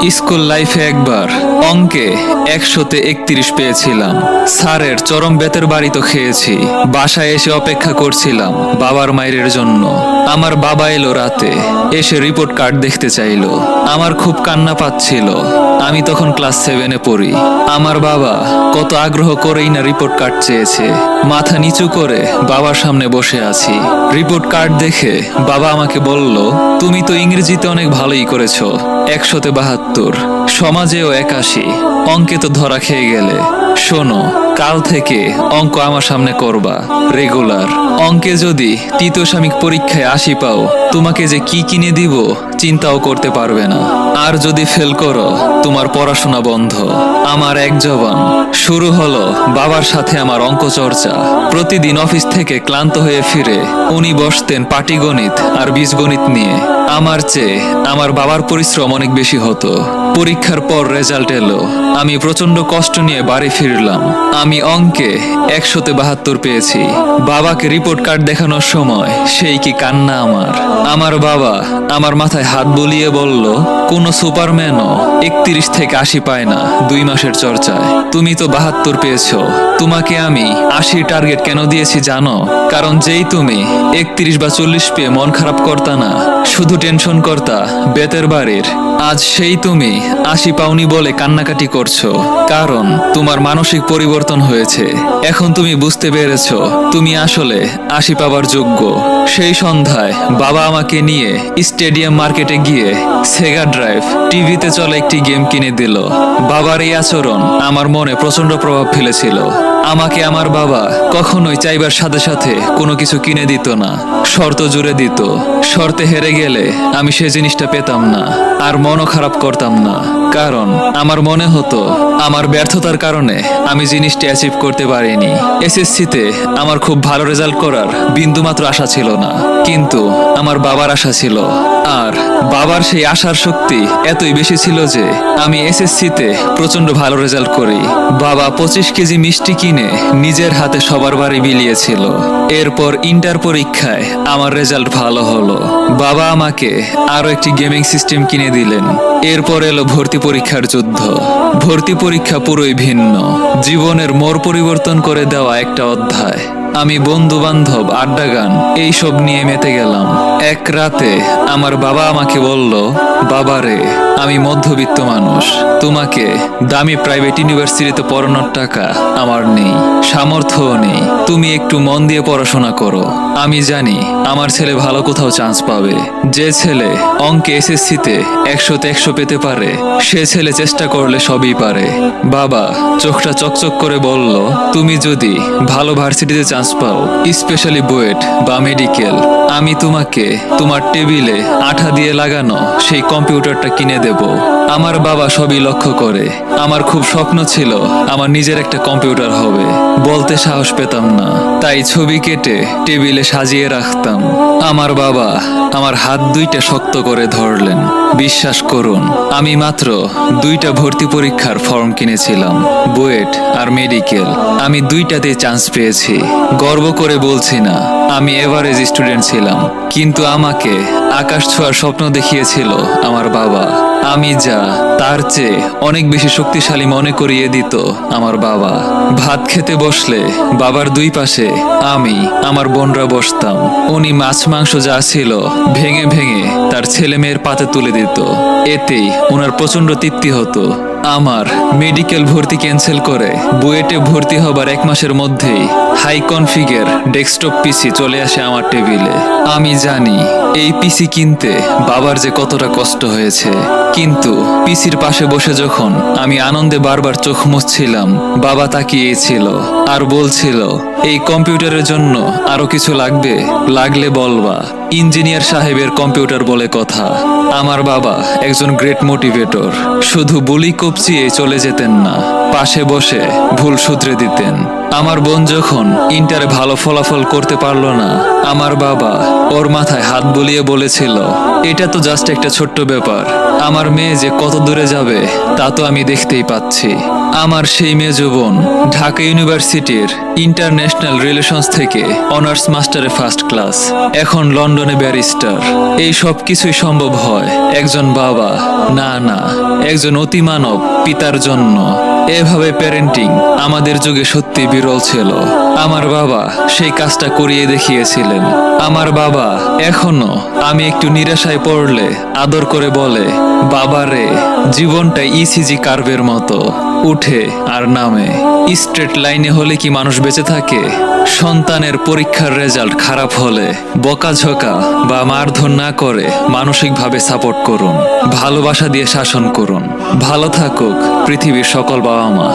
School লাইফে একবার অঙ্কে 100তে 31 পেয়েছিলাম। স্যারের চরম বেতের বাড়ি তো খেয়েছি। বাসায় এসে অপেক্ষা করছিলাম বাবার মায়ের জন্য। আমার বাবা এলো রাতে, এসে রিপোর্ট কার্ড দেখতে চাইলো। আমার খুব কান্না পাচ্ছিল। আমি তখন ক্লাস 7-এ পড়ি। আমার বাবা কত আগ্রহ করেই না রিপোর্ট কার্ড চেয়েছে। মাথা নিচু করে বাবার সামনে বসে আছি। রিপোর্ট কার্ড দেখে বাবা আমাকে বলল, তুমি তো ইংরেজিতে অনেক ভালোই করেছো, 100তে 72, সমাজেও 81, অঙ্কে তো ধরা খেয়ে গেলে। শোনো, কাল থেকে অঙ্ক আমার সামনে করবা রেগুলার। অঙ্কে যদি তৃতীয় সাময়িক পরীক্ষায় 80 পাও, তোমাকে যে কি কিনে দিব চিন্তাও করতে পারবে না। আর যদি ফেল করো, তোমার পড়াশোনা বন্ধ। আমার এক জবান শুরু হলো বাবার সাথে আমার অঙ্ক চর্চা। প্রতিদিন অফিস থেকে ক্লান্ত হয়ে ফিরে উনি বসতেন পাটিগণিত আর বীজগণিত নিয়ে। আমার চেয়ে আমার বাবার পরিশ্রম অনেক বেশি হতো। পরীক্ষার পর রেজাল্ট এলো। আমি প্রচন্ড কষ্ট নিয়ে বাড়ি ফিরলাম। আমি অঙ্কে 100তে 72 পেয়েছি। বাবাকে রিপোর্ট কার্ড দেখানোর সময় সেই কি কান্না আমার। আমার বাবা আমার মাথায় হাত বুলিয়ে বলল, কোন সুপারম্যানও 31 থেকে 80 পায় না 2 মাসের চর্চায়। তুমি তো 72 পেয়েছো। তোমাকে আমি 80 টার্গেট কেন দিয়েছি জানো? কারণ যেই তুমি 31 বা 40 পেয়ে মন খারাপ করতা না, শুধু টেনশন করতা বেতের বাড়ির, আজ সেই তুমি 80 পাওনি বলে কান্নাকাটি করছো। কারণ তোমার মানসিক পরিবর্তন হয়েছে। এখন তুমি বুঝতে পেরেছো তুমি আসলে 80 পাবার যোগ্য। সেই সন্ধ্যায় বাবা আমাকে নিয়ে স্টেডিয়াম মার্কেটে গিয়ে সেগা ড্রাইভ টিভিতে চলে একটি গেম কিনে দিল। বাবার এই আচরণ আমার মনে প্রচন্ড প্রভাব ফেলেছিল। আমাকে আমার বাবা কখনোই চাইবার সাথে সাথে কোনো কিছু কিনে দিত না, শর্ত জুড়ে দিত। শর্তে হেরে গেলে আমি সে জিনিসটা পেতাম না, আর মনও খারাপ করতাম না। কারণ আমার মনে হতো আমার ব্যর্থতার কারণে আমি জিনিসটি অ্যাচিভ করতে পারিনি। এসএসসিতে আমার খুব ভালো রেজাল্ট করার বিন্দুমাত্র আশা ছিল না, কিন্তু আমার বাবার আশা ছিল। আর বাবার সেই আশার শক্তি এতই বেশি ছিল যে আমি এসএসসিতে প্রচন্ড ভালো রেজাল্ট করি। বাবা 25 কেজি মিষ্টি কিনে নিজের হাতে সবার বাড়ি বিলিয়েছিল। এরপর ইন্টার পরীক্ষায় আমার রেজাল্ট ভালো হলো। বাবা আমাকে আরো একটি গেমিং সিস্টেম কিনে দিলেন। এরপর এলো ভর্তি পরীক্ষার যুদ্ধ। ভর্তি পরীক্ষা পুরোই ভিন্ন, জীবনের মোড় পরিবর্তন করে দেওয়া একটা অধ্যায়। আমি বন্ধু বান্ধব আড্ডা গান এইসব নিয়ে মেতে গেলাম। এক রাতে আমার বাবা আমাকে বলল, বাবারে, আমি মধ্যবিত্ত মানুষ, তোমাকে দামি প্রাইভেট ইউনিভার্সিটিতে পড়ানোর টাকা আমার নেই, সামর্থ্যও নেই। তুমি একটু মন দিয়ে পড়াশোনা করো। আমি জানি আমার ছেলে ভালো কোথাও চান্স পাবে। যে ছেলে অঙ্কে এসএসসিতে 100তে 100 পেতে পারে, সে ছেলে চেষ্টা করলে সবই পারে। বাবা চোখটা চকচক করে বলল, তুমি যদি ভালো ভার্সিটিতে চান্স পাও, স্পেশালি বুয়েট বা মেডিকেল, আমি তোমাকে তোমার টেবিলে আঠা দিয়ে লাগানো সেই কম্পিউটারটা কিনে দেব। আমার বাবা সবই লক্ষ্য করে। আমার খুব স্বপ্ন ছিল আমার নিজের একটা কম্পিউটার হবে। বলতে সাহস পেতাম না, তাই ছবি কেটে টেবিলে সাজিয়ে রাখতাম। আমার বাবা আমার হাত দুইটা শক্ত করে ধরলেন। বিশ্বাস করুন, আমি মাত্র 2টা ভর্তি পরীক্ষার ফর্ম কিনেছিলাম, বুয়েট আর মেডিকেল। আমি 2টাতেই চান্স পেয়েছি। গর্ব করে বলছি না আমি এভারেজ স্টুডেন্ট ছিলাম, কিন্তু আমাকে আকাশ ছোঁয়ার স্বপ্ন দেখিয়েছিল আমার বাবা। আমি যা তার চেয়ে অনেক বেশি শক্তিশালী মনে করিয়ে দিত আমার বাবা। ভাত খেতে বসলে বাবার দুই পাশে আমি আমার বোনরা বসতাম। উনি মাছ মাংস যা ছিল ভেঙে ভেঙে তার ছেলে মেয়ের পাতে তুলে দিত। এতেই ওনার প্রচন্ড তৃপ্তি হতো। আমার মেডিকেল ভর্তি ক্যান্সেল করে বুয়েটে ভর্তি হবার 1 মাসের মধ্যেই হাই কনফিগের ডেস্কটপ পিসি চলে আসে আমার টেবিলে। আমি জানি এই পিসি কিনতে বাবার যে কতটা কষ্ট হয়েছে, কিন্তু পিসির পাশে বসে যখন আমি আনন্দে বারবার চোখ মুছছিলাম, বাবা তাকিয়েছিল আর বলছিল, এই কম্পিউটারের জন্য আরো কিছু লাগবে, লাগলে বলবা, ইঞ্জিনিয়ার সাহেবের কম্পিউটার বলে কথা। আমার বাবা একজন গ্রেট মোটিভেটর। শুধু বুলি কপচিয়ে চলে যেতেন না, পাশে বসে ভুল শুধরে দিতেন। আমার বোন যখন ইন্টারে ভালো ফলাফল করতে পারলো না, আমার বাবা ওর মাথায় হাত বুলিয়ে বলেছিল, এটা তো জাস্ট একটা ছোট্ট ব্যাপার, আমার মেয়ে যে কত দূরে যাবে তা তো আমি দেখতেই পাচ্ছি। আমার সেই মেজো বোন ঢাকা ইউনিভার্সিটির ইন্টারন্যাশনাল রিলেশনস থেকে অনার্স মাস্টারে ফার্স্ট ক্লাস, এখন লন্ডন লন্ডনে ব্যারিস্টার। এই সব কিছুই সম্ভব হয় একজন বাবা, না না, একজন অতিমানব পিতার জন্য। এভাবে প্যারেন্টিং আমাদের যুগে সত্যি বিরল ছিল। আমার বাবা সেই কাজটা করিয়ে দেখিয়েছিলেন। আমার বাবা এখনো আমি একটু নিরাশায় পড়লে আদর করে বলে, বাবা রে, জীবনটা ইসিজি কার্ভের মতো, উঠে আর নামে। স্ট্রেট লাইনে হলে কি মানুষ বেঁচে থাকে? সন্তানের পরীক্ষার রেজাল্ট খারাপ হলে বকাঝকা বা মারধর না করে মানসিকভাবে সাপোর্ট করুন, ভালোবাসা দিয়ে শাসন করুন। ভালো থাকুক পৃথিবীর সকল বাবা মা।